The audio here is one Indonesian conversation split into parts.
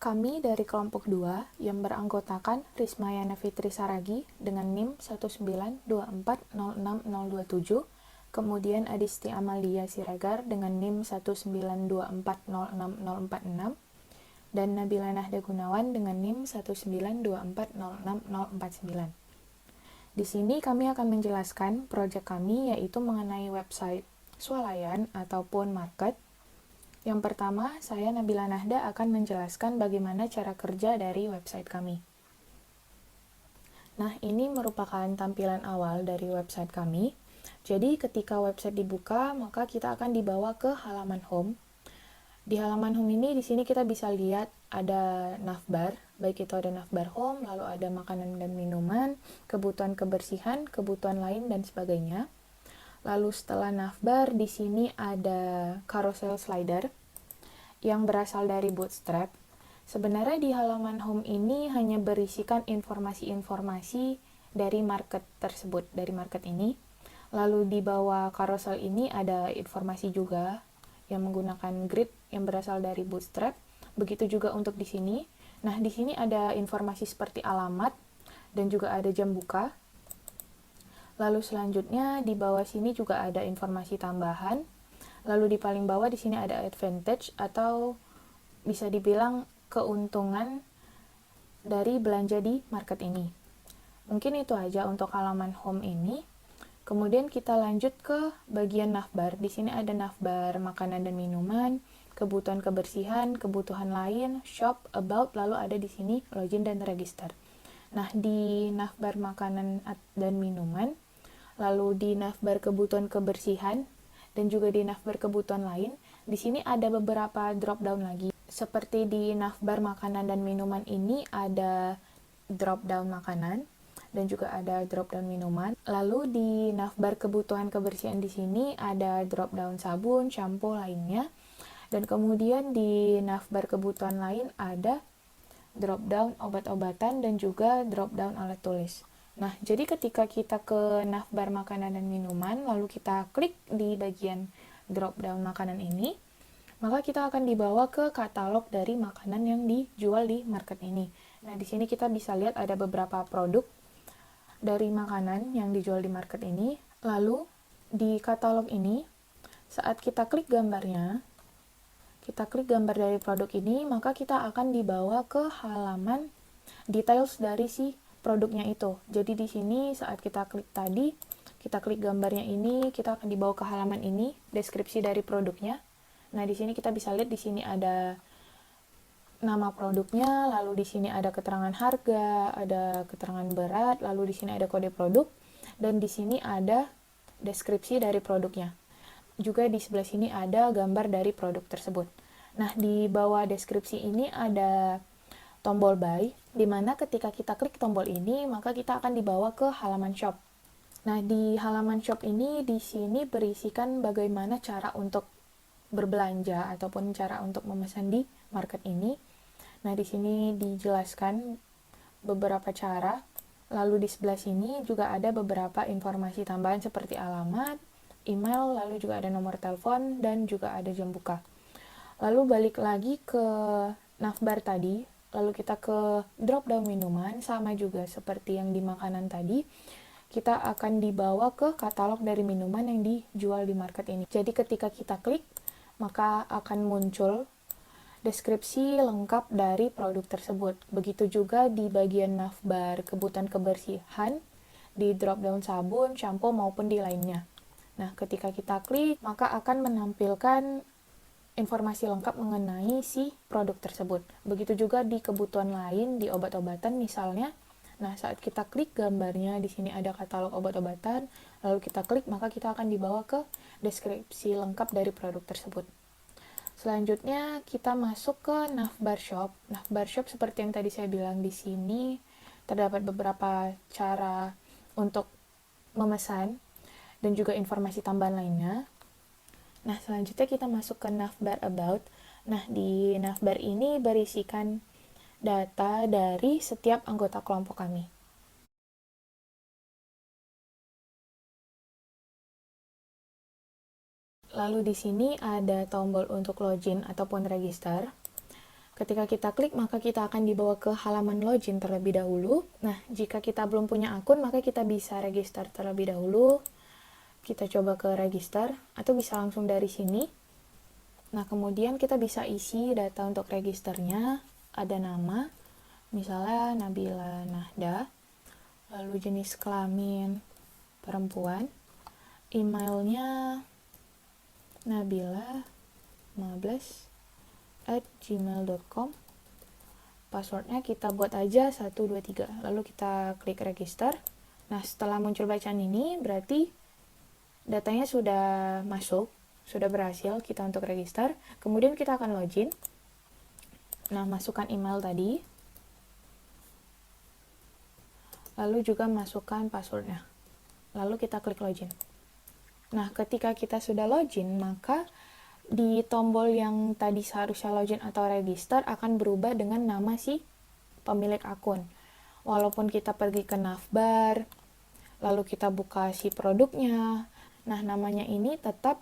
Kami dari kelompok 2 yang beranggotakan Rismayana Fitri Saragi dengan NIM 192406027, kemudian Adisti Amalia Siregar dengan NIM 192406046, dan Nabila Nahda Gunawan dengan NIM 192406049. Di sini kami akan menjelaskan proyek kami, yaitu mengenai website swalayan ataupun market. Yang pertama, saya Nabila Nahda akan menjelaskan bagaimana cara kerja dari website kami. Nah, ini merupakan tampilan awal dari website kami. Jadi, ketika website dibuka, maka kita akan dibawa ke halaman home. Di halaman home ini, di sini kita bisa lihat ada navbar, baik itu ada navbar home, lalu ada makanan dan minuman, kebutuhan kebersihan, kebutuhan lain, dan sebagainya. Lalu setelah navbar, di sini ada carousel slider yang berasal dari Bootstrap. Sebenarnya di halaman home ini hanya berisikan informasi-informasi dari market tersebut, dari market ini. Lalu di bawah carousel ini ada informasi juga yang menggunakan grid yang berasal dari Bootstrap. Begitu juga untuk di sini. Nah, di sini ada informasi seperti alamat dan juga ada jam buka. Lalu selanjutnya di bawah sini juga ada informasi tambahan. Lalu di paling bawah di sini ada advantage atau bisa dibilang keuntungan dari belanja di market ini. Mungkin itu aja untuk halaman home ini. Kemudian kita lanjut ke bagian navbar. Di sini ada navbar makanan dan minuman, kebutuhan kebersihan, kebutuhan lain, shop, about, lalu ada di sini login dan register. Nah, di navbar makanan dan minuman, lalu di navbar kebutuhan kebersihan, dan juga di navbar kebutuhan lain, di sini ada beberapa drop down lagi. Seperti di navbar makanan dan minuman ini ada drop down makanan dan juga ada drop down minuman. Lalu di navbar kebutuhan kebersihan di sini ada drop down sabun, shampoo lainnya. Dan kemudian di navbar kebutuhan lain ada drop down obat-obatan dan juga drop down alat tulis. Nah, jadi ketika kita ke navbar makanan dan minuman, lalu kita klik di bagian drop down makanan ini, maka kita akan dibawa ke katalog dari makanan yang dijual di market ini. Nah, di sini kita bisa lihat ada beberapa produk dari makanan yang dijual di market ini. Lalu, di katalog ini, saat kita klik gambarnya, kita klik gambar dari produk ini, maka kita akan dibawa ke halaman details dari si produknya itu. Jadi di sini saat kita klik tadi, kita klik gambarnya ini, kita akan dibawa ke halaman ini, deskripsi dari produknya. Nah, di sini kita bisa lihat di sini ada nama produknya, lalu di sini ada keterangan harga, ada keterangan berat, lalu di sini ada kode produk, dan di sini ada deskripsi dari produknya. Juga di sebelah sini ada gambar dari produk tersebut. Nah, di bawah deskripsi ini ada tombol buy, di mana ketika kita klik tombol ini, maka kita akan dibawa ke halaman shop. Nah, di halaman shop ini, di sini berisikan bagaimana cara untuk berbelanja ataupun cara untuk memesan di market ini. Nah, di sini dijelaskan beberapa cara. Lalu di sebelah sini juga ada beberapa informasi tambahan seperti alamat, email, lalu juga ada nomor telepon, dan juga ada jam buka. Lalu balik lagi ke navbar tadi, lalu kita ke drop down minuman, sama juga seperti yang di makanan tadi, kita akan dibawa ke katalog dari minuman yang dijual di market ini. Jadi ketika kita klik, maka akan muncul deskripsi lengkap dari produk tersebut. Begitu juga di bagian navbar kebutuhan kebersihan, di drop down sabun, shampoo, maupun di lainnya. Nah, ketika kita klik, maka akan menampilkan informasi lengkap mengenai si produk tersebut. Begitu juga di kebutuhan lain, di obat-obatan misalnya. Nah, saat kita klik gambarnya, di sini ada katalog obat-obatan, lalu kita klik, maka kita akan dibawa ke deskripsi lengkap dari produk tersebut. Selanjutnya, kita masuk ke navbar shop. Navbar shop seperti yang tadi saya bilang di sini, terdapat beberapa cara untuk memesan dan juga informasi tambahan lainnya. Nah, selanjutnya kita masuk ke navbar about. Nah, di navbar ini berisikan data dari setiap anggota kelompok kami. Lalu di sini ada tombol untuk login ataupun register. Ketika kita klik, maka kita akan dibawa ke halaman login terlebih dahulu. Nah, jika kita belum punya akun, maka kita bisa register terlebih dahulu. Kita coba ke register, atau bisa langsung dari sini. Nah, kemudian kita bisa isi data untuk registernya. Ada nama, misalnya Nabila Nahda, lalu jenis kelamin perempuan, emailnya nabila15@gmail.com, passwordnya kita buat aja 123, lalu kita klik register. Nah, setelah muncul bacaan ini, berarti datanya sudah masuk, sudah berhasil kita untuk register. Kemudian kita akan login. Nah, masukkan email tadi, lalu juga masukkan passwordnya, lalu kita klik login. Nah, ketika kita sudah login, maka di tombol yang tadi seharusnya login atau register akan berubah dengan nama si pemilik akun. Walaupun kita pergi ke navbar, lalu kita buka si produknya, nah namanya ini tetap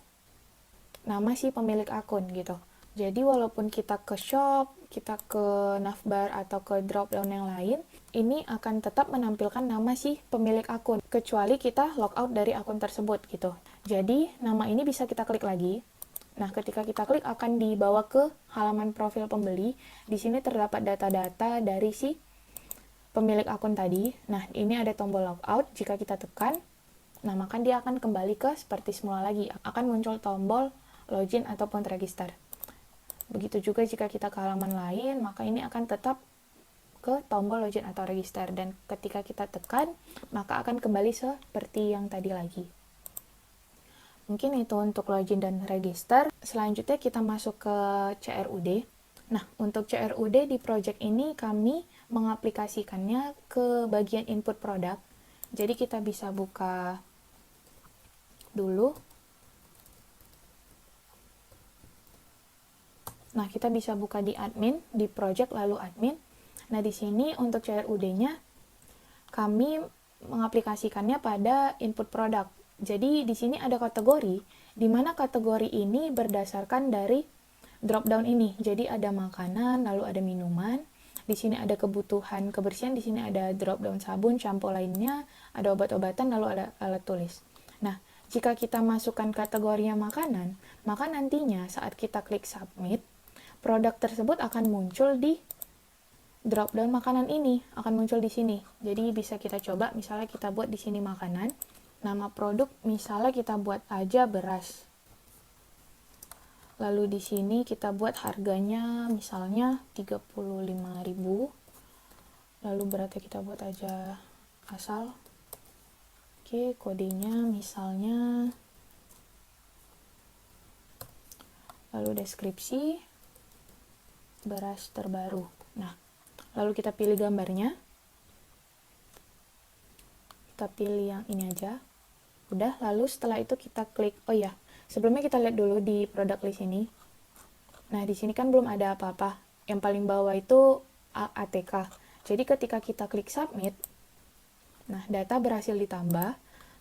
nama si pemilik akun gitu. Jadi walaupun kita ke shop, kita ke navbar atau ke dropdown yang lain, ini akan tetap menampilkan nama si pemilik akun, kecuali kita logout dari akun tersebut gitu. Jadi nama ini bisa kita klik lagi. Nah, ketika kita klik akan dibawa ke halaman profil pembeli. Di sini terdapat data-data dari si pemilik akun tadi. Nah, ini ada tombol logout. Jika kita tekan, nah maka dia akan kembali ke seperti semula lagi. Akan muncul tombol login ataupun register. Begitu juga jika kita ke halaman lain, maka ini akan tetap ke tombol login atau register. Dan ketika kita tekan, maka akan kembali seperti yang tadi lagi. Mungkin itu untuk login dan register. Selanjutnya kita masuk ke CRUD. Nah, untuk CRUD di project ini kami mengaplikasikannya ke bagian input produk. Jadi kita bisa buka dulu. Nah, kita bisa buka di admin, di project lalu admin. Nah, di sini untuk CRUD-nya kami mengaplikasikannya pada input produk. Jadi di sini ada kategori, di mana kategori ini berdasarkan dari drop-down ini. Jadi ada makanan, lalu ada minuman. Di sini ada kebutuhan kebersihan, di sini ada drop-down sabun, shampoo lainnya, ada obat-obatan, lalu ada alat tulis. Nah, jika kita masukkan kategorinya makanan, maka nantinya saat kita klik submit, produk tersebut akan muncul di drop-down makanan ini, akan muncul di sini. Jadi bisa kita coba, misalnya kita buat di sini makanan, nama produk misalnya kita buat aja beras. Lalu di sini kita buat harganya misalnya 35.000. Lalu beratnya kita buat aja asal. Oke, kodenya misalnya. Lalu deskripsi beras terbaru. Nah, lalu kita pilih gambarnya. Kita pilih yang ini aja. Udah, lalu setelah itu kita klik, oh ya, sebelumnya kita lihat dulu di product list ini. Nah, di sini kan belum ada apa-apa. Yang paling bawah itu ATK. Jadi ketika kita klik submit, nah data berhasil ditambah,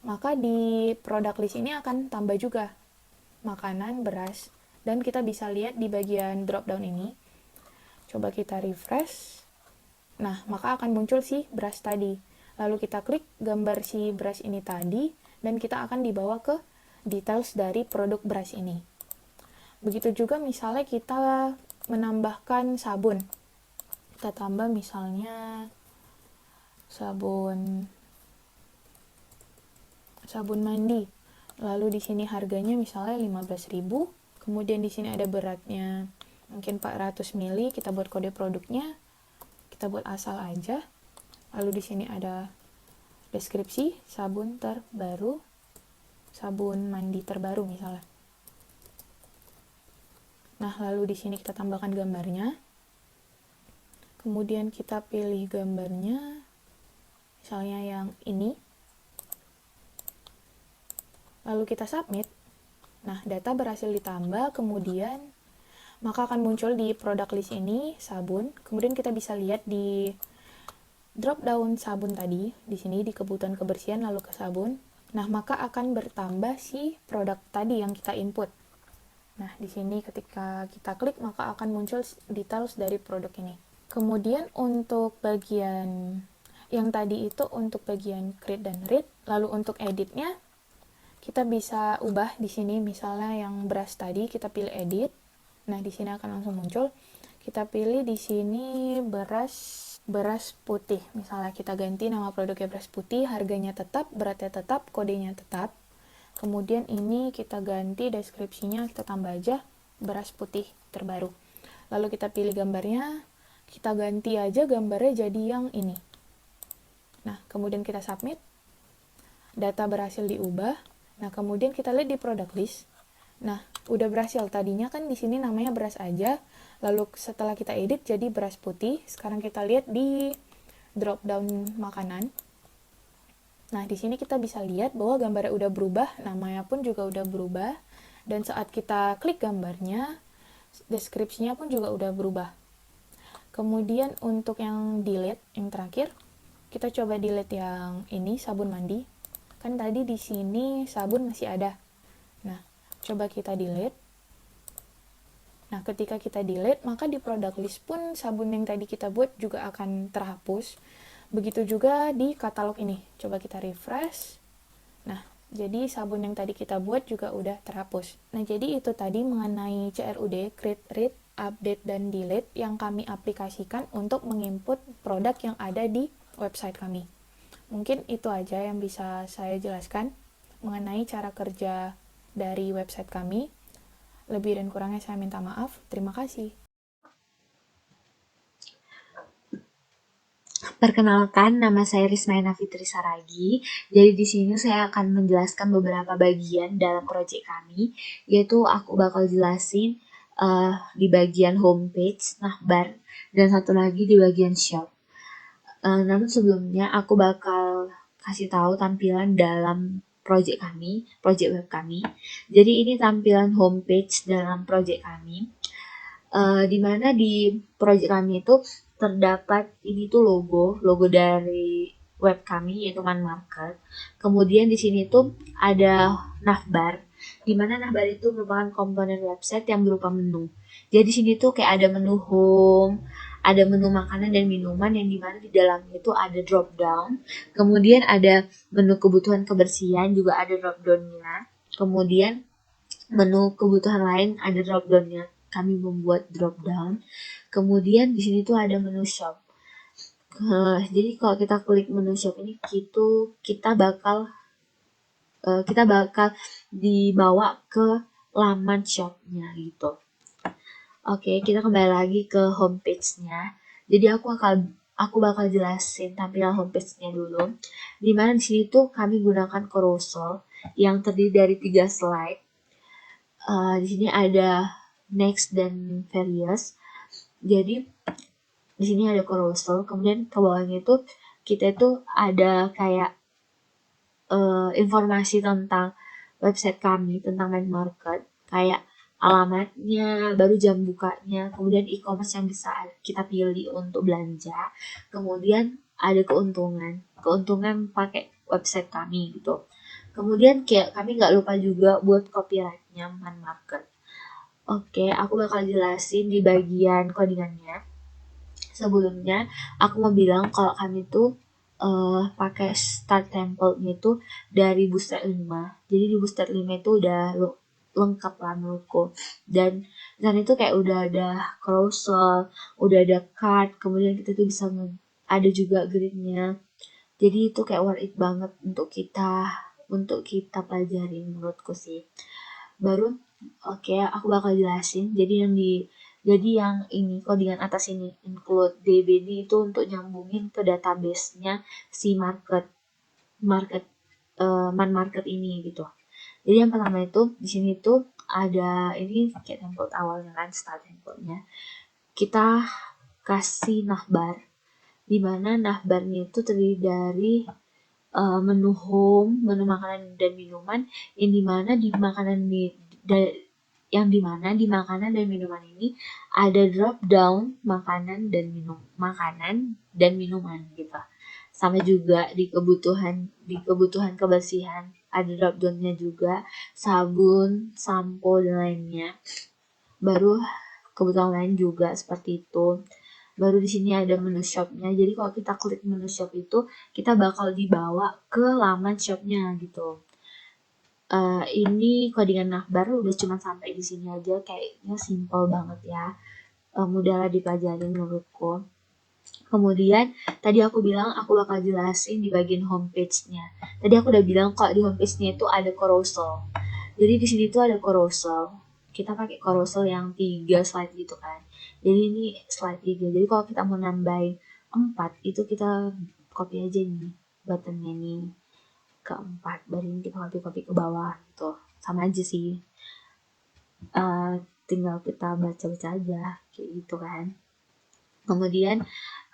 maka di product list ini akan tambah juga makanan, beras, dan kita bisa lihat di bagian drop down ini. Coba kita refresh. Nah, maka akan muncul si beras tadi. Lalu kita klik gambar si beras ini tadi, dan kita akan dibawa ke details dari produk beras ini. Begitu juga misalnya kita menambahkan sabun. Kita tambah misalnya sabun mandi. Lalu di sini harganya misalnya 15.000. Kemudian di sini ada beratnya mungkin 400 ml, kita buat kode produknya, kita buat asal aja. Lalu di sini ada deskripsi sabun terbaru, sabun mandi terbaru misalnya. Nah, lalu di sini kita tambahkan gambarnya. Kemudian kita pilih gambarnya, misalnya yang ini. Lalu kita submit. Nah, data berhasil ditambah, kemudian maka akan muncul di product list ini sabun. Kemudian kita bisa lihat di drop down sabun tadi, di sini di kebutuhan kebersihan lalu ke sabun. Nah, maka akan bertambah si produk tadi yang kita input. Nah, di sini ketika kita klik maka akan muncul details dari produk ini. Kemudian untuk bagian yang tadi itu untuk bagian create dan read, lalu untuk editnya kita bisa ubah di sini, misalnya yang brush tadi kita pilih edit. Nah, di sini akan langsung muncul. Kita pilih di sini brush putih. Misalnya kita ganti nama produknya brush putih, harganya tetap, beratnya tetap, kodenya tetap. Kemudian ini kita ganti deskripsinya, kita tambah aja brush putih terbaru. Lalu kita pilih gambarnya, kita ganti aja gambarnya jadi yang ini. Nah, kemudian kita submit. Data berhasil diubah. Nah, kemudian kita lihat di product list. Nah, udah berhasil. Tadinya kan di sini namanya brush aja. Lalu setelah kita edit jadi brush putih. Sekarang kita lihat di drop down makanan. Nah, di sini kita bisa lihat bahwa gambarnya udah berubah, namanya pun juga udah berubah, dan saat kita klik gambarnya, deskripsinya pun juga udah berubah. Kemudian untuk yang delete, yang terakhir, kita coba delete yang ini, sabun mandi. Kan tadi di sini sabun masih ada. Nah, coba kita delete. Nah, ketika kita delete, maka di product list pun sabun yang tadi kita buat juga akan terhapus. Begitu juga di katalog ini. Coba kita refresh. Nah, jadi sabun yang tadi kita buat juga udah terhapus. Nah, jadi itu tadi mengenai CRUD, Create, Read, Update, dan Delete yang kami aplikasikan untuk menginput produk yang ada di website kami. Mungkin itu aja yang bisa saya jelaskan mengenai cara kerja dari website kami. Lebih dan kurangnya saya minta maaf. Terima kasih. Perkenalkan, nama saya Rismaina Fitri Saragi. Jadi di sini saya akan menjelaskan beberapa bagian dalam proyek kami, yaitu aku bakal jelasin di bagian homepage, navbar, dan satu lagi di bagian shop. Namun sebelumnya aku bakal kasih tahu tampilan dalam proyek kami, proyek web kami. Jadi ini tampilan homepage dalam proyek kami. Di mana di proyek kami itu terdapat ini tuh logo dari web kami yaitu ManMarket. Kemudian di sini tuh ada navbar, di mana navbar itu merupakan komponen website yang berupa menu. Jadi di sini tuh kayak ada menu home, ada menu makanan dan minuman yang dimana di dalamnya itu ada drop down. Kemudian ada menu kebutuhan kebersihan juga ada drop downnya. Kemudian menu kebutuhan lain ada drop downnya. Kami membuat drop down. Kemudian di sini tuh ada menu shop. Jadi kalau kita klik menu shop ini kita bakal dibawa ke laman shopnya gitu. Oke, kita kembali lagi ke homepage-nya. Jadi aku bakal jelasin tampilan homepage-nya dulu. Dimana di sini tuh kami gunakan carousel yang terdiri dari 3 slide. Di sini ada next dan various. Jadi di sini ada carousel, kemudian ke bawahnya itu kita itu ada kayak informasi tentang website kami, tentang ManMarket, kayak alamatnya, baru jam bukanya, kemudian e-commerce yang bisa kita pilih untuk belanja, kemudian ada keuntungan pakai website kami gitu. Kemudian kayak kami nggak lupa juga buat copyrightnya ManMarket. Oke, aku bakal jelasin di bagian codingannya. Sebelumnya, aku mau bilang kalau kami tuh pakai start template-nya itu dari Bootstrap 5. Jadi di Bootstrap 5 itu udah lengkap lah menurutku. Dan itu kayak udah ada carousel, udah ada card, kemudian kita tuh bisa ada juga grid-nya. Jadi itu kayak worth it banget untuk kita pelajari menurutku sih. Baru oke, aku bakal jelasin. Jadi yang ini codingan atas ini include DB ini itu untuk nyambungin ke database-nya si ManMarket ini gitu. Jadi yang pertama itu di sini tuh ada ini kayak template awalnya kan, start template-nya. Kita kasih navbar, di mana navbarnya itu terdiri dari menu home, menu makanan dan minuman, yang dimana di makanan dan minuman ini ada drop down makanan dan minuman gitu. Sama juga di kebutuhan kebersihan ada drop downnya juga, sabun, sampo dan lainnya. Baru kebutuhan lain juga seperti itu. Baru di sini ada menu shopnya. Jadi kalau kita klik menu shop itu, kita bakal dibawa ke laman shopnya gitu. Ini codingan Akbar udah cuma sampai di sini aja, kayaknya simple banget ya. Mudah lah dipelajari menurutku. Kemudian tadi aku bilang aku bakal jelasin di bagian homepage-nya. Tadi aku udah bilang kalau di homepage-nya itu ada carousel. Jadi di sini tuh ada carousel. Kita pakai carousel yang 3 slide gitu kan. Jadi ini slide 3. Jadi kalau kita mau nambahin 4 itu kita copy aja nih buttonnya nih ke 4. Baru ini kita copy ke bawah gitu. Sama aja sih. Tinggal kita baca-baca aja kayak gitu kan. Kemudian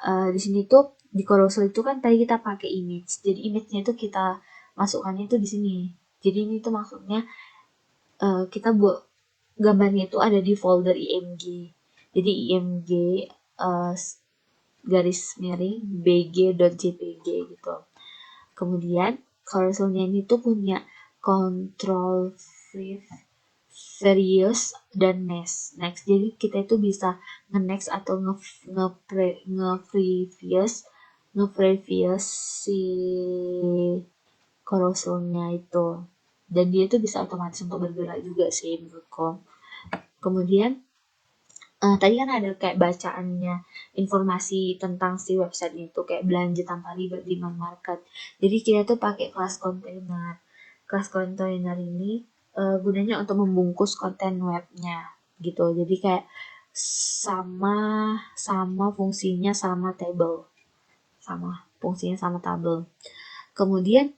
di sini tuh di carousel itu kan tadi kita pakai image. Jadi image-nya itu kita masukkannya itu di sini. Jadi ini tuh maksudnya kita buat gambarnya itu ada di folder IMG. Jadi IMG garis miring bg.jpg gitu. Kemudian carouselnya ini tuh punya control various dan next. Jadi kita itu bisa nge-next atau nge-previous si carouselnya itu. Dan dia itu bisa otomatis untuk bergerak juga sih menurutku. Kemudian tadi kan ada kayak bacaannya informasi tentang si website itu kayak belanja tanpa ribet di market. Jadi kita tuh pakai kelas kontainer. Kelas kontainer ini gunanya untuk membungkus konten webnya gitu. Jadi kayak sama fungsinya sama table. Sama fungsinya sama table. Kemudian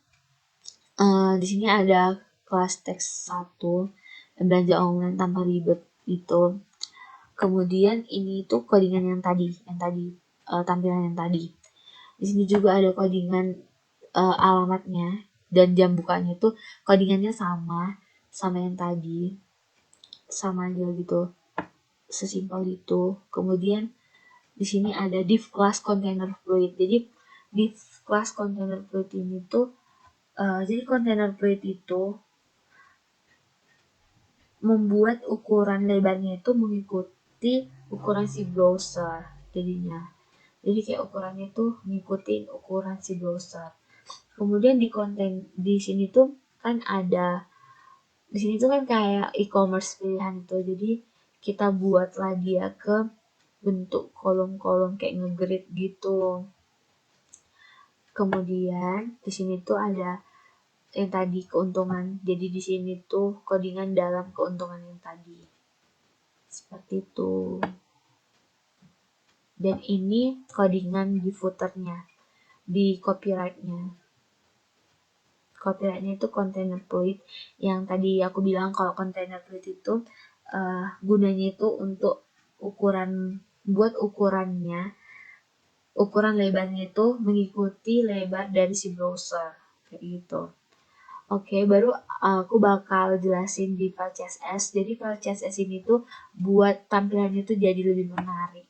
di sini ada kelas teks 1 belanja online tanpa ribet itu. Kemudian ini tuh codingan yang tadi tampilan yang tadi. Di sini juga ada codingan alamatnya dan jam bukanya tuh codingannya sama yang tadi, sama aja gitu, sesimpel itu. Kemudian di sini ada div class container fluid. Jadi div class container fluid ini tuh jadi container fluid itu membuat ukuran lebarnya itu mengikuti ukuran si browser jadinya. Jadi kayak ukurannya tuh ngikutin ukuran si browser. Kemudian di konten di sini tuh kan ada di sini tuh kan kayak e-commerce pilihan tuh. Jadi kita buatlah dia ke bentuk kolom-kolom kayak nge-grid gitu. Kemudian di sini tuh ada yang tadi keuntungan. Jadi di sini tuh codingan dalam keuntungan yang tadi. Seperti itu. Dan ini codingan di footernya, di copyright-nya. Copyright-nya itu container fluid yang tadi aku bilang kalau container fluid itu gunanya itu untuk buat ukuran lebarnya itu mengikuti lebar dari si browser kayak gitu. Oke, baru aku bakal jelasin di file CSS. Jadi file CSS ini tuh buat tampilannya tuh jadi lebih menarik.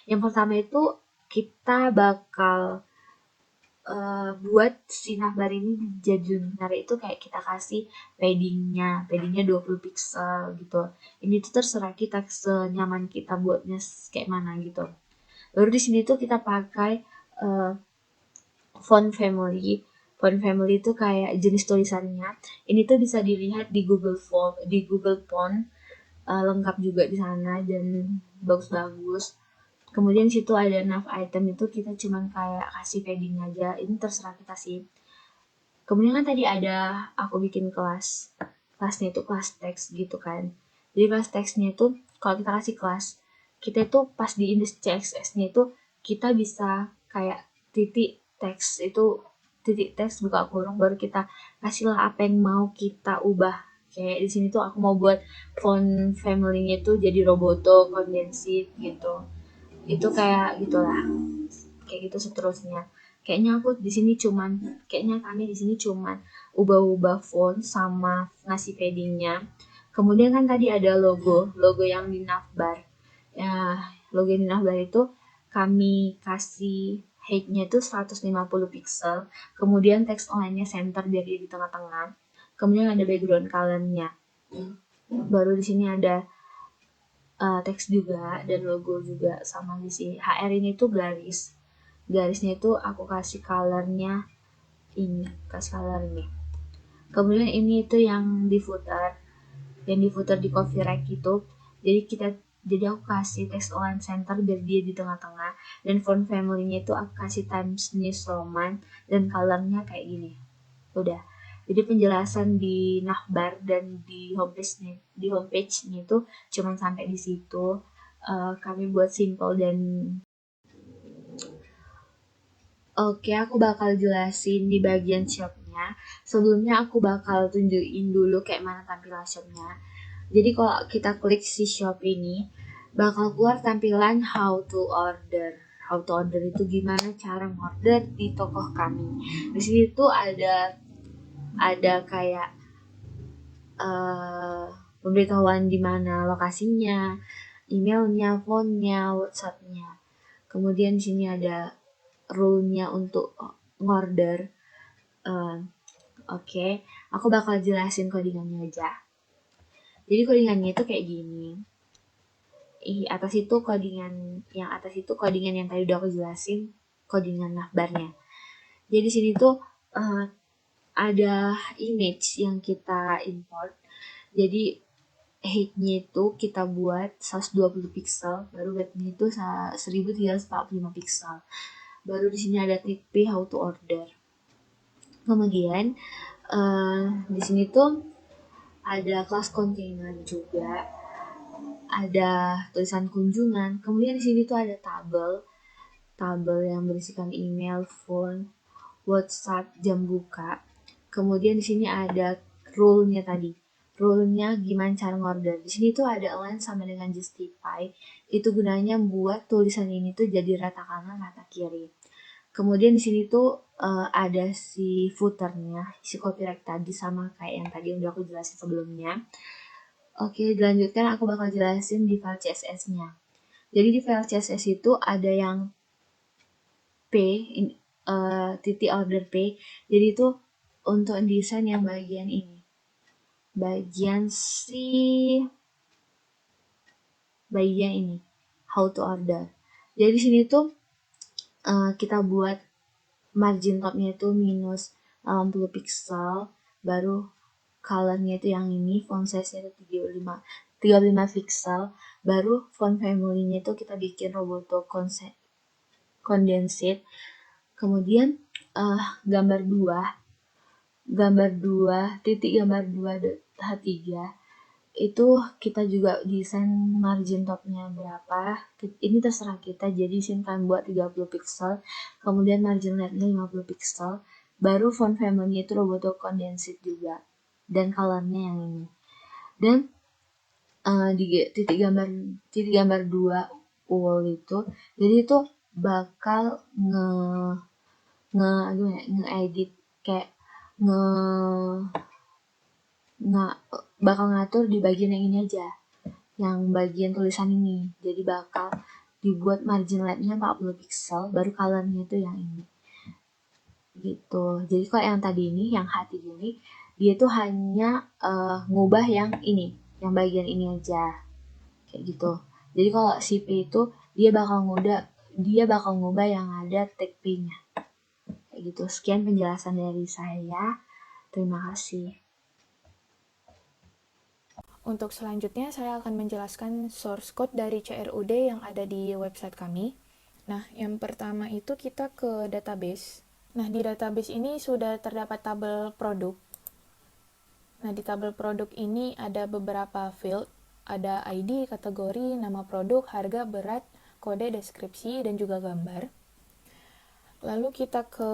Yang pertama itu kita bakal buat si navbar ini jadi lebih menarik itu kayak kita kasih paddingnya 20 pixel gitu. Ini tuh terserah kita senyaman kita buatnya kayak mana gitu. Baru di sini tuh kita pakai font family. Font family itu kayak jenis tulisannya. Ini tuh bisa dilihat di Google Font lengkap juga di sana dan bagus-bagus. Kemudian situ ada nav item itu kita cuman kayak kasih padding aja. Ini terserah kita sih. Kemudian kan tadi ada aku bikin kelasnya itu kelas teks gitu kan. Jadi kelas teksnya itu kalau kita kasih kelas, kita itu pas di index CSS-nya itu kita bisa kayak titik teks buka kurung baru kita kasihlah apa yang mau kita ubah. Kayak di sini tuh aku mau buat font family-nya itu jadi Roboto, Condensed gitu. Itu kayak gitulah. Kayak gitu seterusnya. Kayaknya kami di sini cuman ubah-ubah font sama ngasih paddingnya. Kemudian kan tadi ada logo yang di navbar. Ya, logo yang di navbar itu kami kasih height-nya itu 150 pixel, kemudian teks online-nya center biar dia di tengah-tengah, kemudian ada background color-nya. Baru di sini ada teks juga dan logo juga sama di sini. HR ini tuh garisnya itu aku kasih color-nya ini, kasih color ini. Kemudian ini itu yang di footer di coffee rack itu. Jadi aku kasih text online center biar dia di tengah-tengah, dan font family-nya itu aku kasih Times New Roman dan color-nya kayak gini. Udah. Jadi penjelasan di navbar dan di homepage-nya itu cuman sampai di situ. Kami buat simple dan oke, aku bakal jelasin di bagian shopnya. Sebelumnya aku bakal tunjukin dulu kayak mana tampilan shopnya. Jadi kalau kita klik si shop ini, bakal keluar tampilan how to order. How to order itu gimana cara order di toko kami. Di sini tuh ada kayak pemberitahuan di mana lokasinya, emailnya, phone-nya, WhatsApp-nya. Kemudian di sini ada rule-nya untuk order. Oke, aku bakal jelasin codingannya aja. Jadi codingannya itu kayak gini. Atas itu codingan yang tadi udah aku jelasin, codingan navbarnya. Jadi sini tuh ada image yang kita import. Jadi height-nya itu kita buat 120 pixel, baru width-nya itu 1345 pixel. Baru di sini ada titik P how to order. Kemudian di sini tuh ada class container juga, ada tulisan kunjungan. Kemudian di sini tuh ada tabel yang berisikan email, phone, WhatsApp, jam buka. Kemudian di sini ada rule-nya tadi. Rule-nya gimana cara ngorder. Di sini tuh ada align sama dengan justify. Itu gunanya buat tulisan ini tuh jadi rata kanan, rata kiri. Kemudian di sini tuh ada si footernya, si copyright tadi sama kayak yang tadi udah aku jelasin sebelumnya. Oke, dilanjutkan aku bakal jelasin di file CSS-nya. Jadi di file CSS itu ada yang titik order P. Jadi itu untuk desain yang bagian ini. Bagian ini, how to order. Jadi di sini tuh kita buat margin topnya itu minus 80 pixel, baru colornya itu yang ini, font size-nya itu 35 pixel, baru font family-nya itu kita bikin Roboto condensed. Kemudian gambar 2 H3 itu kita juga desain margin topnya berapa, ini terserah kita. Jadi sini kalian buat 30 pixel, kemudian margin left-nya 50 pixel, baru font family itu Roboto condensed juga, dan colornya yang ini. Dan di titik gambar 2 wall itu, jadi itu bakal nge-edit kayak bakal ngatur di bagian yang ini aja, yang bagian tulisan ini. Jadi bakal dibuat margin left-nya 40 pixel, baru color-nya itu yang ini. Gitu. Jadi kalau yang tadi ini, yang hati ini, dia tuh hanya ngubah yang ini, yang bagian ini aja. Kayak gitu. Jadi kalau si P itu dia bakal ngubah yang ada tag P-nya. Kayak gitu. Sekian penjelasan dari saya. Terima kasih. Untuk selanjutnya, saya akan menjelaskan source code dari CRUD yang ada di website kami. Nah, yang pertama itu kita ke database. Nah, di database ini sudah terdapat tabel produk. Nah, di tabel produk ini ada beberapa field, ada ID, kategori, nama produk, harga, berat, kode, deskripsi, dan juga gambar. Lalu kita ke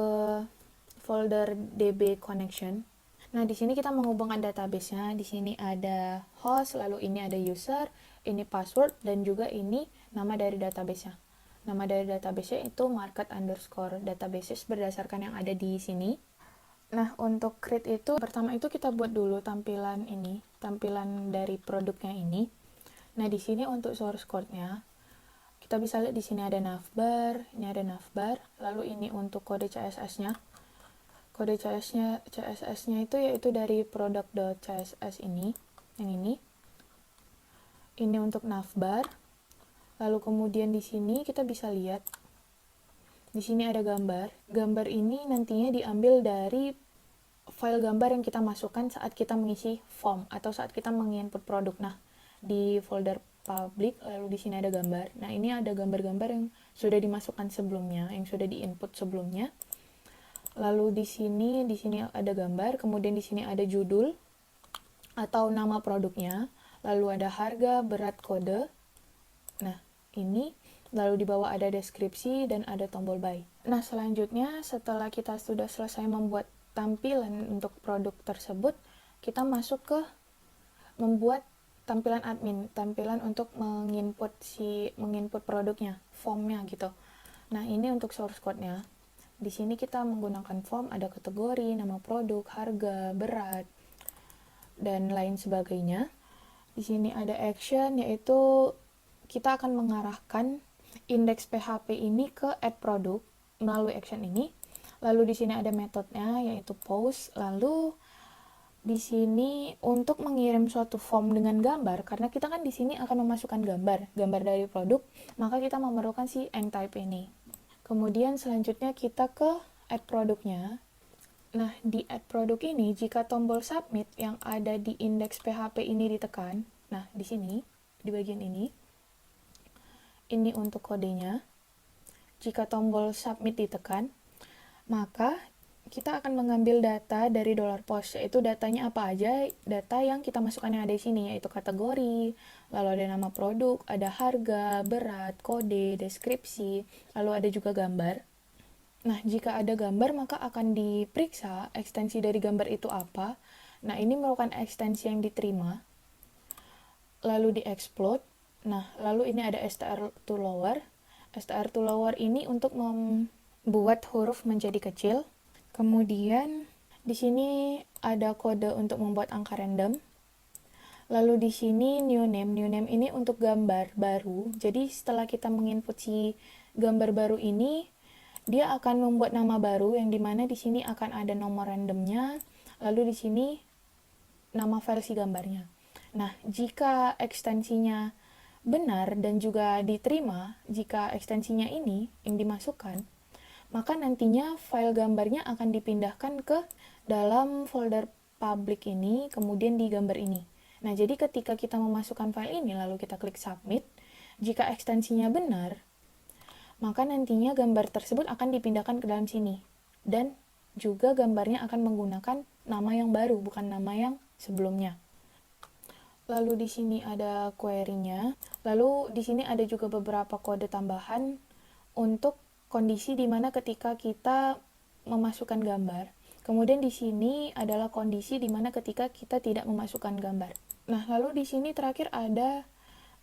folder DB connection. Nah, di sini kita menghubungkan database-nya. Di sini ada host, lalu ini ada user, ini password, dan juga ini nama dari database-nya. Nama dari database-nya itu market_databases berdasarkan yang ada di sini. Nah, untuk create itu, pertama itu kita buat dulu tampilan dari produknya ini. Nah, di sini untuk source code-nya, Kita bisa lihat di sini ada navbar, ini ada navbar, lalu ini untuk kode CSS-nya. Kode CSS-nya itu yaitu dari product.css ini, yang ini. Ini untuk navbar. Lalu kemudian di sini kita bisa lihat di sini ada gambar. Gambar ini nantinya diambil dari file gambar yang kita masukkan saat kita mengisi form atau saat kita menginput produk. Nah, di folder public lalu di sini ada gambar. Nah, ini ada gambar-gambar yang sudah dimasukkan sebelumnya, yang sudah diinput sebelumnya. Lalu di sini ada gambar, kemudian di sini ada judul atau nama produknya, lalu ada harga, berat, kode. Nah, ini lalu di bawah ada deskripsi dan ada tombol buy. Nah, selanjutnya setelah kita sudah selesai membuat tampilan untuk produk tersebut, kita masuk ke membuat tampilan admin, tampilan untuk menginput produknya, formnya gitu. Nah, ini untuk source code-nya. Di sini kita menggunakan form, ada kategori, nama produk, harga, berat, dan lain sebagainya. Di sini ada action, yaitu kita akan mengarahkan indeks PHP ini ke add product melalui action ini. Lalu di sini ada metodenya yaitu post. Lalu di sini untuk mengirim suatu form dengan gambar, karena kita kan di sini akan memasukkan gambar dari produk, maka kita memerlukan si type ini. Kemudian selanjutnya kita ke add produknya. Nah, di add produk ini jika tombol submit yang ada di indeks PHP ini ditekan, nah di sini di bagian ini untuk kodenya. Jika tombol submit ditekan, maka kita akan mengambil data dari $post, yaitu datanya apa aja, data yang kita masukkan yang ada di sini, yaitu kategori, lalu ada nama produk, ada harga, berat, kode, deskripsi, lalu ada juga gambar. Nah, jika ada gambar, maka akan diperiksa ekstensi dari gambar itu apa. Nah, ini merupakan ekstensi yang diterima, lalu di-explode. Nah, lalu ini ada str to lower. Str to lower ini untuk membuat huruf menjadi kecil. Kemudian di sini ada kode untuk membuat angka random. Lalu di sini new name ini untuk gambar baru. Jadi setelah kita menginput si gambar baru ini, dia akan membuat nama baru yang dimana di sini akan ada nomor randomnya. Lalu di sini nama versi gambarnya. Nah, jika ekstensinya benar dan juga diterima, jika ekstensinya ini yang dimasukkan, maka nantinya file gambarnya akan dipindahkan ke dalam folder public ini, kemudian di gambar ini. Nah, jadi ketika kita memasukkan file ini, lalu kita klik submit, jika ekstensinya benar, maka nantinya gambar tersebut akan dipindahkan ke dalam sini. Dan juga gambarnya akan menggunakan nama yang baru, bukan nama yang sebelumnya. Lalu di sini ada query-nya. Lalu di sini ada juga beberapa kode tambahan untuk kondisi di mana ketika kita memasukkan gambar. Kemudian di sini adalah kondisi di mana ketika kita tidak memasukkan gambar. Nah, lalu di sini terakhir ada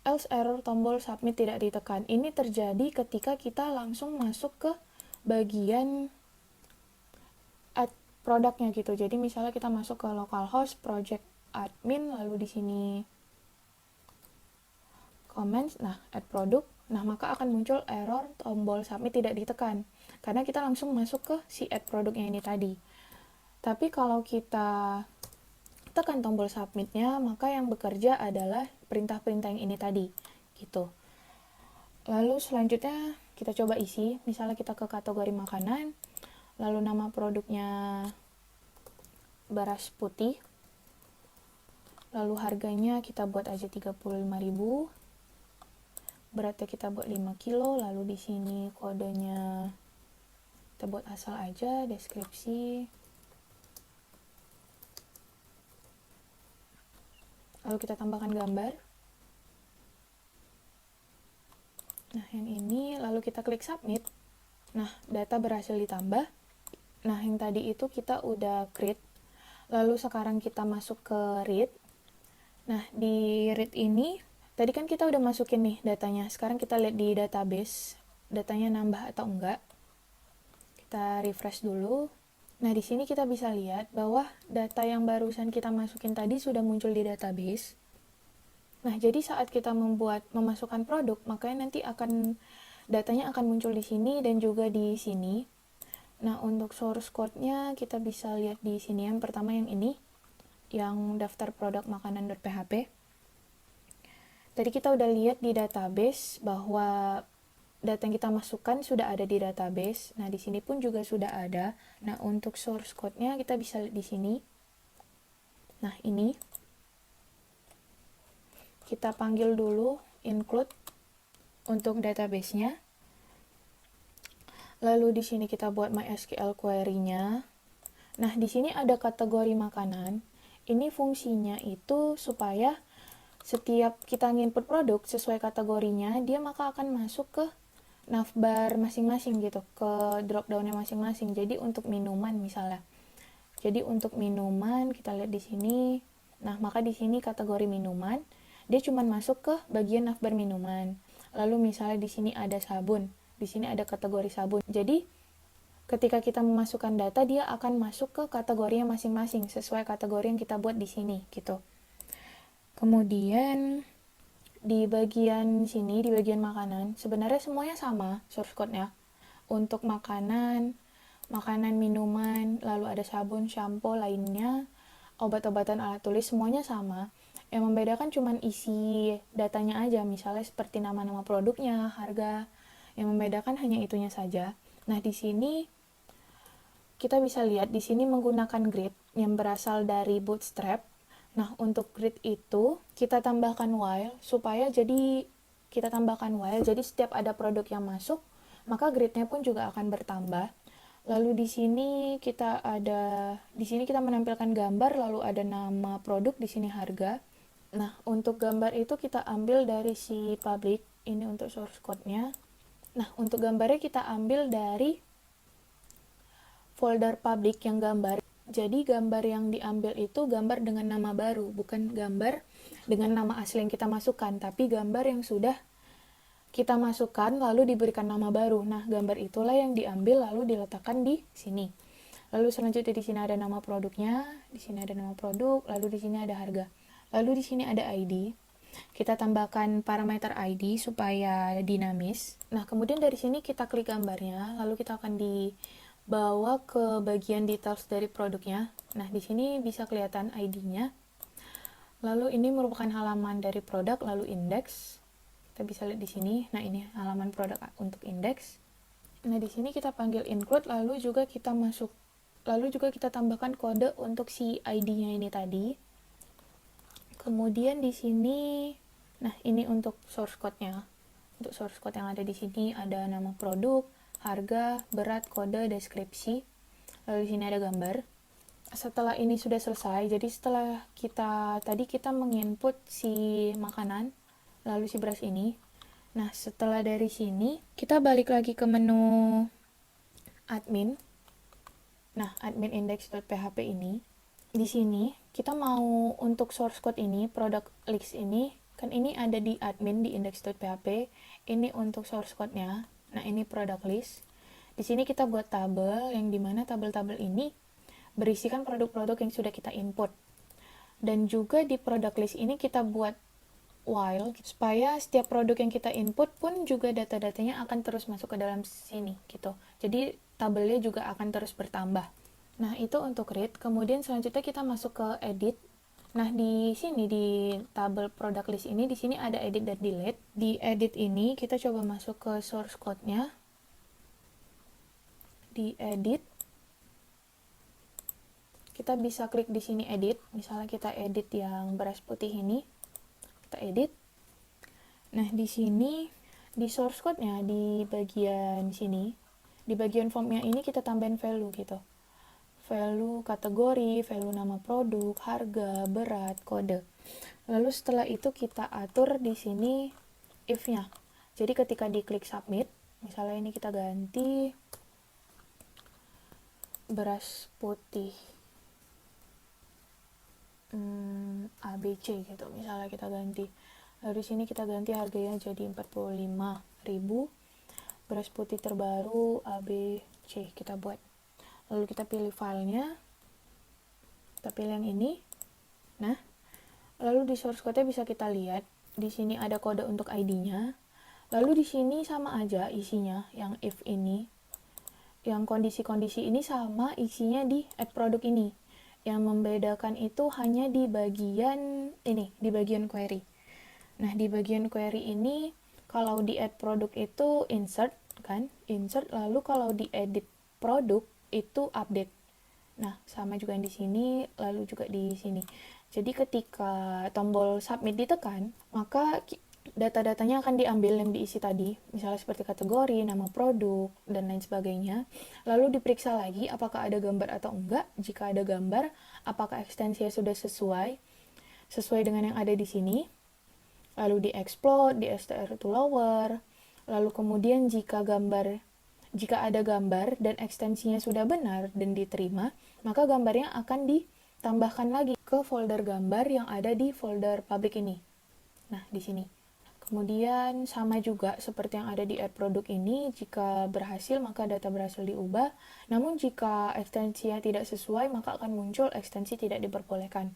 else error tombol submit tidak ditekan. Ini terjadi ketika kita langsung masuk ke bagian add produknya gitu. Jadi misalnya kita masuk ke localhost project admin, lalu di sini comments, nah add produk, nah maka akan muncul error tombol submit tidak ditekan karena kita langsung masuk ke si add produknya ini tadi. Tapi kalau kita tekan tombol submitnya, maka yang bekerja adalah perintah-perintah yang ini tadi gitu. Lalu selanjutnya kita coba isi, misalnya kita ke kategori makanan, lalu nama produknya beras putih, lalu harganya kita buat aja 35.000, beratnya kita buat 5 kilo, lalu di sini kodenya kita buat asal aja, deskripsi, lalu kita tambahkan gambar. Nah, yang ini, lalu kita klik submit. Nah, data berhasil ditambah. Nah, yang tadi itu kita udah create. Lalu sekarang kita masuk ke read. Nah, di read ini, tadi kan kita udah masukin nih datanya. Sekarang kita lihat di database, datanya nambah atau enggak. Kita refresh dulu. Nah, di sini kita bisa lihat bahwa data yang barusan kita masukin tadi sudah muncul di database. Nah, jadi saat kita memasukkan produk, makanya nanti datanya akan muncul di sini dan juga di sini. Nah, untuk source code-nya kita bisa lihat di sini. Yang pertama yang ini, yang daftar produk makanan.php. Tadi kita udah lihat di database bahwa data yang kita masukkan sudah ada di database. Nah, di sini pun juga sudah ada. Nah, untuk source code-nya kita bisa lihat di sini. Nah, ini kita panggil dulu include untuk database-nya. Lalu di sini kita buat MySQL query-nya. Nah, di sini ada kategori makanan. Ini fungsinya itu supaya setiap kita nginput produk sesuai kategorinya, dia maka akan masuk ke navbar masing-masing gitu, ke drop down-nya masing-masing. Jadi untuk minuman misalnya. Jadi untuk minuman kita lihat di sini. Nah, maka di sini kategori minuman, dia cuma masuk ke bagian navbar minuman. Lalu misalnya di sini ada sabun. Di sini ada kategori sabun. Jadi ketika kita memasukkan data, dia akan masuk ke kategorinya masing-masing sesuai kategori yang kita buat di sini gitu. Kemudian di bagian sini, di bagian makanan, sebenarnya semuanya sama source code-nya. Untuk makanan, minuman, lalu ada sabun, shampoo lainnya, obat-obatan, alat tulis, semuanya sama. Yang membedakan cuma isi datanya aja, misalnya seperti nama-nama produknya, harga. Yang membedakan hanya itunya saja. Nah, di sini kita bisa lihat di sini menggunakan grid yang berasal dari Bootstrap. Nah, untuk grid itu kita tambahkan while supaya jadi setiap ada produk yang masuk, maka gridnya pun juga akan bertambah. Lalu di sini kita menampilkan gambar, lalu ada nama produk, di sini harga. Nah, untuk gambar itu kita ambil dari si public, ini untuk source code-nya. Nah, untuk gambarnya kita ambil dari folder public yang gambar. Jadi gambar yang diambil itu gambar dengan nama baru, bukan gambar dengan nama asli yang kita masukkan, tapi gambar yang sudah kita masukkan lalu diberikan nama baru. Nah, gambar itulah yang diambil lalu diletakkan di sini. Lalu selanjutnya di sini ada nama produknya, di sini ada nama produk, lalu di sini ada harga. Lalu di sini ada ID. Kita tambahkan parameter ID supaya dinamis. Nah, kemudian dari sini kita klik gambarnya, lalu kita akan dibawa ke bagian details dari produknya. Nah, di sini bisa kelihatan ID-nya. Lalu ini merupakan halaman dari produk, lalu indeks. Kita bisa lihat di sini. Nah, ini halaman produk untuk indeks. Nah, di sini kita panggil include, lalu juga kita tambahkan kode untuk si ID-nya ini tadi. Kemudian di sini, nah ini untuk source code-nya. Untuk source code yang ada di sini ada nama produk, harga, berat, kode, deskripsi. Lalu di sini ada gambar. Setelah ini sudah selesai, jadi setelah kita menginput si makanan, lalu si beras ini. Nah, setelah dari sini, kita balik lagi ke menu admin. Nah, admin index.php ini. Di sini, kita mau untuk source code ini, product list ini, kan ini ada di admin di index.php. Ini untuk source code-nya. Nah, ini product list. Di sini kita buat tabel, yang dimana tabel-tabel ini berisikan produk-produk yang sudah kita input. Dan juga di product list ini kita buat while supaya setiap produk yang kita input pun juga data-datanya akan terus masuk ke dalam sini gitu. Jadi tabelnya juga akan terus bertambah. Nah, itu untuk read. Kemudian selanjutnya kita masuk ke edit. Nah, di sini di tabel product list ini di sini ada edit dan delete. Di edit ini kita coba masuk ke source code-nya. Di edit kita bisa klik di sini edit. Misalnya kita edit yang beras putih ini. Kita edit. Nah, di sini di source code-nya di bagian sini, di bagian form-nya ini kita tambahin value gitu. Value kategori, value nama produk, harga, berat, kode. Lalu setelah itu kita atur di sini if-nya. Jadi ketika diklik submit, misalnya ini kita ganti beras putih ABC gitu, misalnya kita ganti. Lalu di sini kita ganti harganya jadi 45.000. Beras putih terbaru ABC kita buat. Lalu kita pilih filenya. Kita pilih yang ini. Nah, Lalu di source code-nya bisa kita lihat, di sini ada kode untuk ID-nya. Lalu di sini sama aja isinya, yang if ini. Yang kondisi-kondisi ini sama isinya di add product ini. Yang membedakan itu hanya di bagian ini, di bagian query. Nah, di bagian query ini, kalau di add product itu insert, kan? Insert, lalu kalau di edit product itu update. Nah, sama juga yang di sini, lalu juga di sini. Jadi ketika tombol submit ditekan, maka data-datanya akan diambil yang diisi tadi, misalnya seperti kategori, nama produk, dan lain sebagainya. Lalu diperiksa lagi apakah ada gambar atau enggak. Jika ada gambar, apakah ekstensinya sudah sesuai dengan yang ada di sini. Lalu di-explode, di str to lower. Lalu kemudian jika ada gambar dan ekstensinya sudah benar dan diterima, maka gambarnya akan ditambahkan lagi ke folder gambar yang ada di folder public ini. Nah, di sini. Kemudian sama juga seperti yang ada di add product ini, jika berhasil maka data berhasil diubah. Namun jika ekstensinya tidak sesuai, maka akan muncul ekstensi tidak diperbolehkan.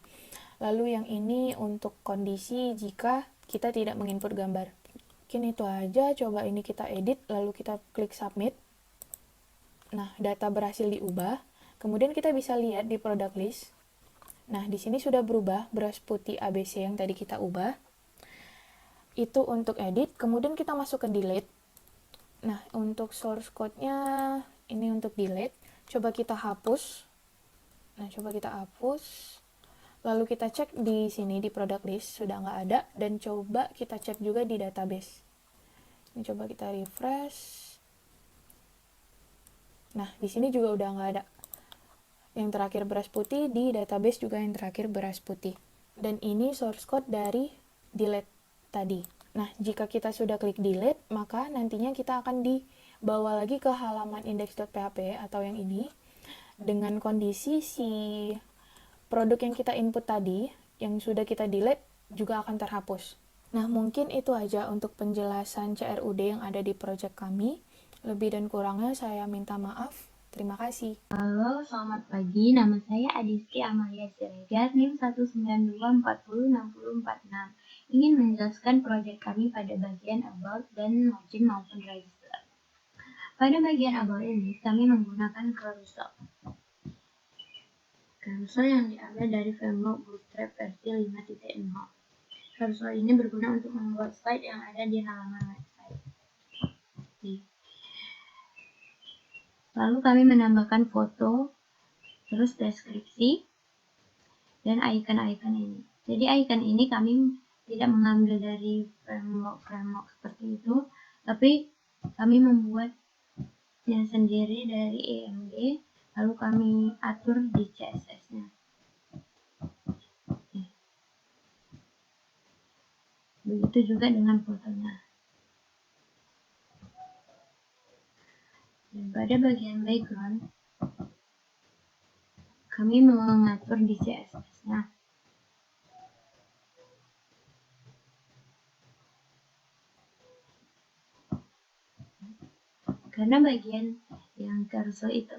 Lalu yang ini untuk kondisi jika kita tidak menginput gambar. Mungkin itu aja, coba ini kita edit, lalu kita klik submit. Nah, data berhasil diubah. Kemudian kita bisa lihat di product list. Nah, di sini sudah berubah beras putih ABC yang tadi kita ubah. Itu untuk edit. Kemudian kita masuk ke delete. Nah, untuk source code-nya ini untuk delete. Coba kita hapus. Nah, coba kita hapus. Lalu kita cek di sini di product list sudah nggak ada, dan coba kita cek juga di database. Ini coba kita refresh. Nah, di sini juga udah nggak ada. Yang terakhir beras putih, di database juga yang terakhir beras putih. Dan ini source code dari delete tadi. Nah, jika kita sudah klik delete, maka nantinya kita akan dibawa lagi ke halaman index.php atau yang ini, dengan kondisi si produk yang kita input tadi, yang sudah kita delete, juga akan terhapus. Nah, mungkin itu aja untuk penjelasan CRUD yang ada di project kami. Lebih dan kurangnya saya minta maaf. Terima kasih. Halo, selamat pagi. Nama saya Adisti Amalia Siregar, NIM 192406046. Ingin menjelaskan proyek kami pada bagian About dan Login maupun Register. Pada bagian About ini, kami menggunakan carousel. Carousel yang diambil dari framework Bootstrap versi 5.0. Carousel ini berguna untuk membuat slide yang ada di halaman website. Lalu kami menambahkan foto, terus deskripsi, dan icon-icon ini. Jadi icon ini kami tidak mengambil dari framework seperti itu, tapi kami membuatnya sendiri dari EMG, lalu kami atur di CSS-nya. Begitu juga dengan fotonya. Dan pada bagian background, kami mengatur di CSS-nya. Karena bagian yang carousel itu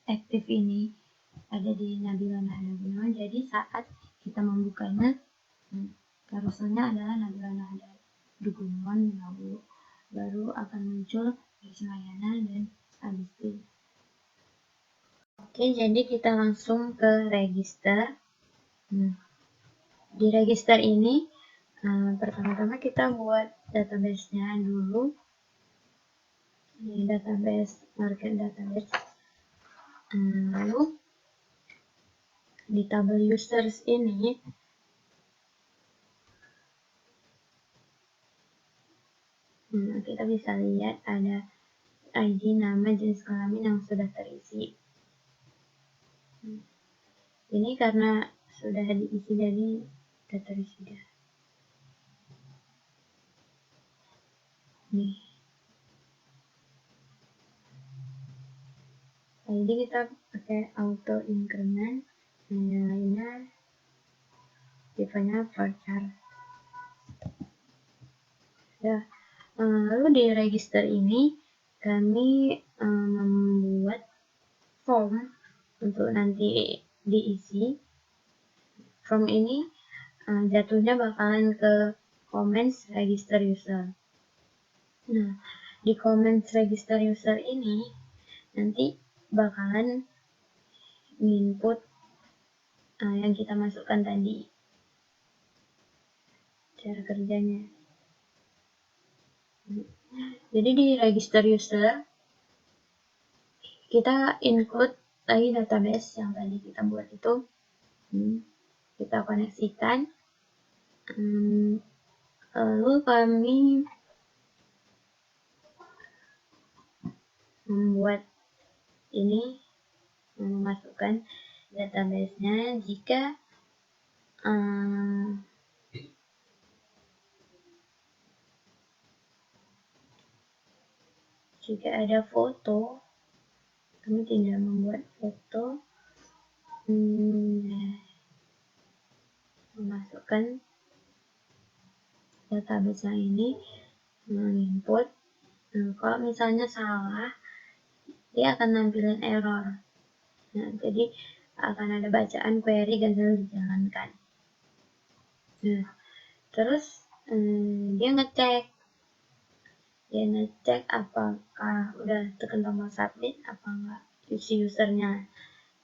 aktif ini ada di Nabila Nahda, jadi saat kita membukanya, carouselnya adalah Nabila Nahda Gunawan, baru akan muncul Rismayana dan Adisti. Oke, jadi kita langsung ke register. Di register ini pertama-tama kita buat database-nya dulu. Ini database, market database. Lalu di tabel users ini kita bisa lihat ada ID, nama, jenis kelamin yang sudah terisi. Ini karena sudah diisi dari data risida. Nih. ID kita pakai auto increment, yang lainnya tipenya varchar. Ya. Lalu di register ini kami membuat form untuk nanti diisi. Form ini jatuhnya bakalan ke comments register user. Nah, di comments register user ini nanti bakalan input yang kita masukkan tadi, cara kerjanya. Jadi di register user kita include lagi database yang tadi kita buat itu, kita koneksikan, lalu kami membuat ini, memasukkan database-nya jika ada foto, kami tidak membuat foto, memasukkan database yang ini, menginput. Kalau misalnya salah, dia akan nampilin error. Nah, jadi akan ada bacaan query gagal dijalankan. Nah, terus dia ngecek apakah udah tekan tombol submit apa enggak si usernya.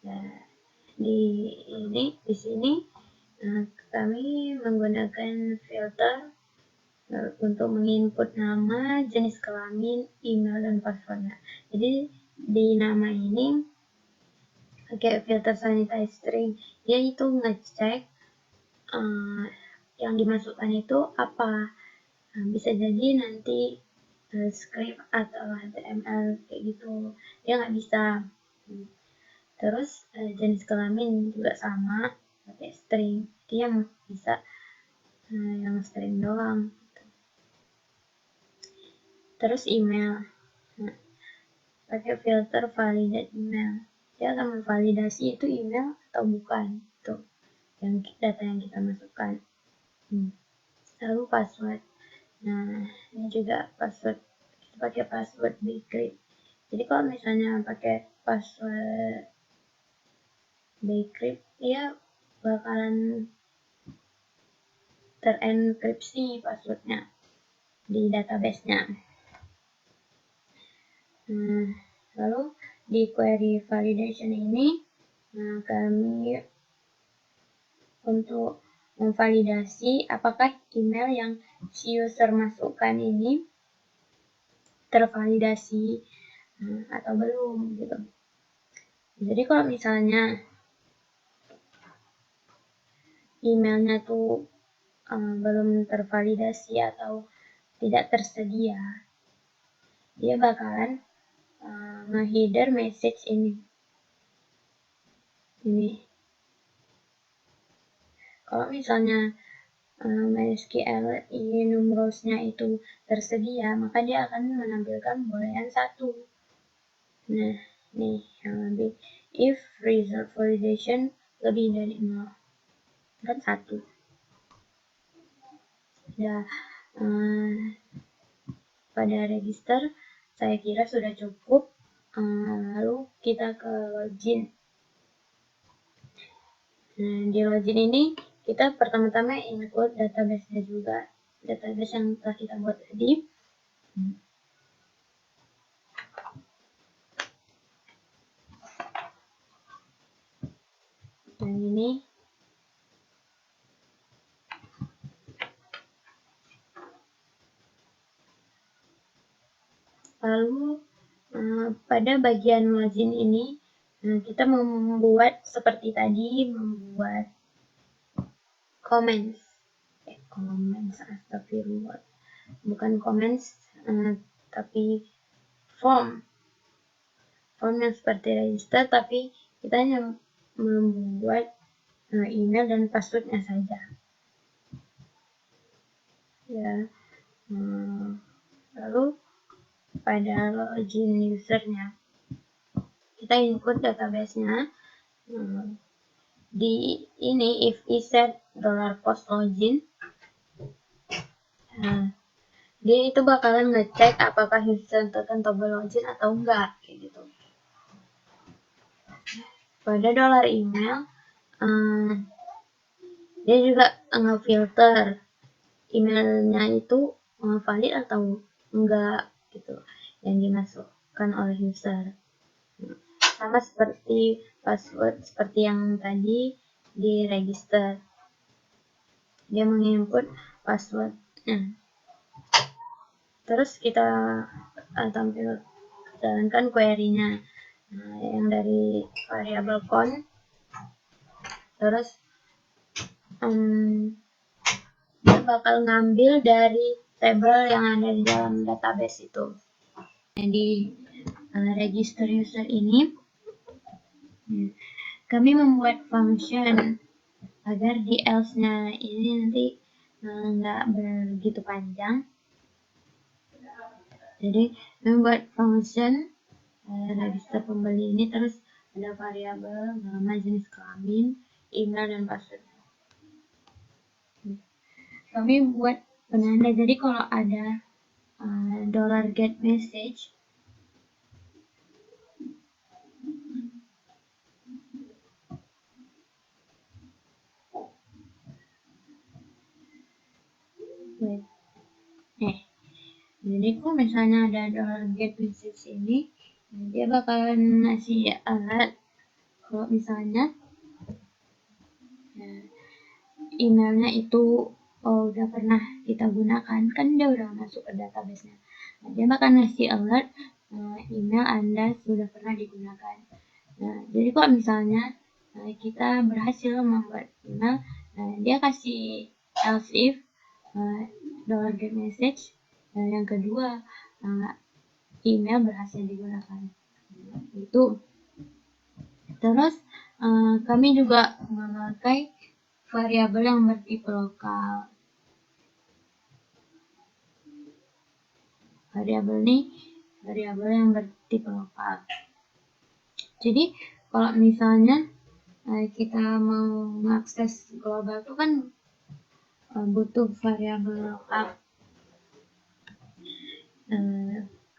Nah, di sini kami menggunakan filter untuk menginput nama, jenis kelamin, email, dan passwordnya. Jadi di nama ini pakai filter sanitize string, dia itu ngecek yang dimasukkan itu apa. Bisa jadi nanti script atau HTML kayak gitu, dia nggak bisa. Terus jenis kelamin juga sama, pakai string, dia bisa yang string doang. Terus email, pakai filter validate email, dia akan memvalidasi itu email atau bukan, itu yang data yang kita masukkan. Lalu password, nah ini juga password, kita pakai password Bcrypt. Jadi kalau misalnya pakai password Bcrypt, dia bakalan terenkripsi passwordnya di database-nya. Lalu di query validation ini kami untuk memvalidasi apakah email yang si user masukkan ini tervalidasi atau belum gitu. Jadi kalau misalnya emailnya tuh belum tervalidasi atau tidak tersedia, dia bakalan nge-header message ini. Kalau misalnya MySQL numerosnya itu tersedia, maka dia akan menampilkan boolean 1. Nah, nih yang lebih, if result validation lebih dari 0, kan 1. Ya, pada register saya kira sudah cukup. Lalu kita ke login. Nah, di login ini kita pertama-tama include database-nya juga, database yang telah kita buat tadi. Dan ini lalu pada bagian login ini kita membuat seperti tadi, membuat comments, astagfirullah, bukan comments tapi form yang seperti register, tapi kita hanya membuat email dan passwordnya saja. Ya, lalu pada login usernya kita input database-nya. Di ini if iset $post login, dia itu bakalan ngecek apakah user tekan tombol login atau enggak, kayak gitu. Pada $email Dia juga ngefilter emailnya itu valid atau enggak gitu yang dimasukkan oleh user. Sama seperti password seperti yang tadi di register. Dia menginput password. Terus kita jalankan query-nya. Yang dari variabel count. Terus dia bakal ngambil dari tabel yang ada di dalam database itu. Jadi register user ini kami membuat function agar di else-nya ini nanti nggak begitu panjang. Jadi membuat function register pembeli ini, terus ada variabel nama, jenis kelamin, email, dan password. Kami buat penanda, jadi kalau ada $get message jadi kalau misalnya ada $get message ini, dia bakalan ngasih alert kalau misalnya emailnya itu udah pernah kita gunakan, kan dia udah masuk ke database-nya. Nah, dia bakal ngasih alert email Anda sudah pernah digunakan. Nah, jadi kalau misalnya kita berhasil membuat email, dia kasih else if $get message, dan yang kedua email berhasil digunakan. Itu. Terus kami juga memakai variabel yang bertipe lokal. Variabel ini variabel yang bertipe lokal. Jadi kalau misalnya kita mau mengakses global itu kan butuh variabel lokal.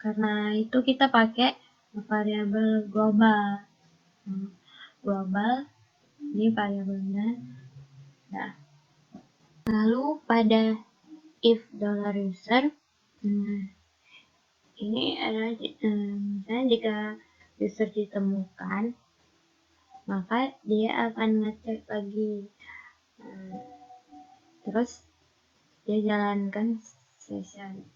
Karena itu kita pakai variabel global. Global ini variabelnya. Nah, lalu pada if $user ini adalah misalnya jika user ditemukan, maka dia akan ngecek lagi. Terus dia jalankan session.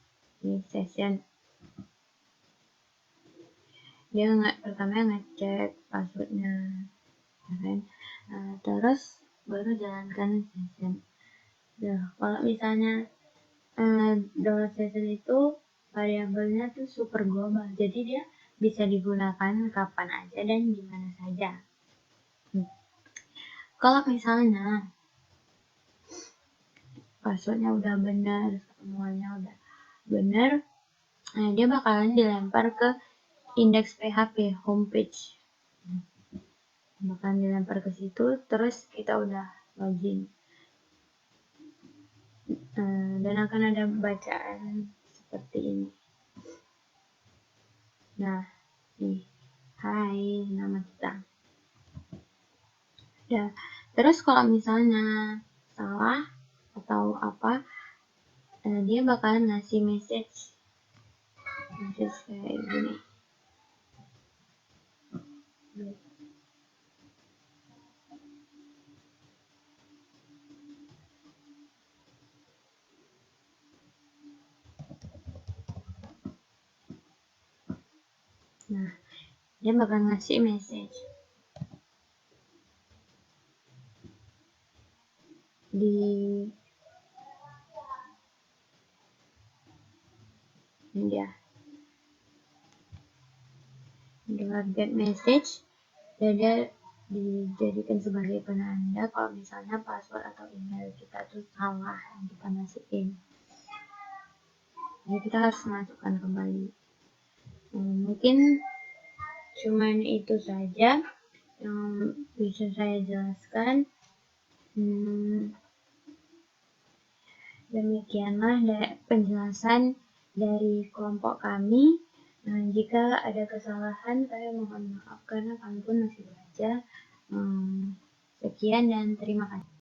Dia pertama ngecek passwordnya, kan? Terus baru jalankan session. Nah, kalau misalnya $session itu variabelnya tuh super global, jadi dia bisa digunakan kapan aja dan di mana saja. Kalau misalnya passwordnya udah benar, semuanya udah benar, dia bakalan dilempar ke indeks PHP homepage. Bakalan dilempar ke situ, terus kita udah login. Dan akan ada bacaan seperti ini. Nah, nih, hai, nama kita. Ya, terus kalau misalnya salah atau apa, dia bakalan ngasih message kayak gini. Nah, dia bakal ngasih message di dia get message, dan dia dijadikan sebagai penanda kalau misalnya password atau email kita tuh salah yang kita masukin. Jadi kita harus masukkan kembali. Mungkin cuman itu saja yang bisa saya jelaskan. Demikianlah penjelasan dari kelompok kami. Jika ada kesalahan, saya mohon maaf karena kami pun masih belajar. Sekian dan terima kasih.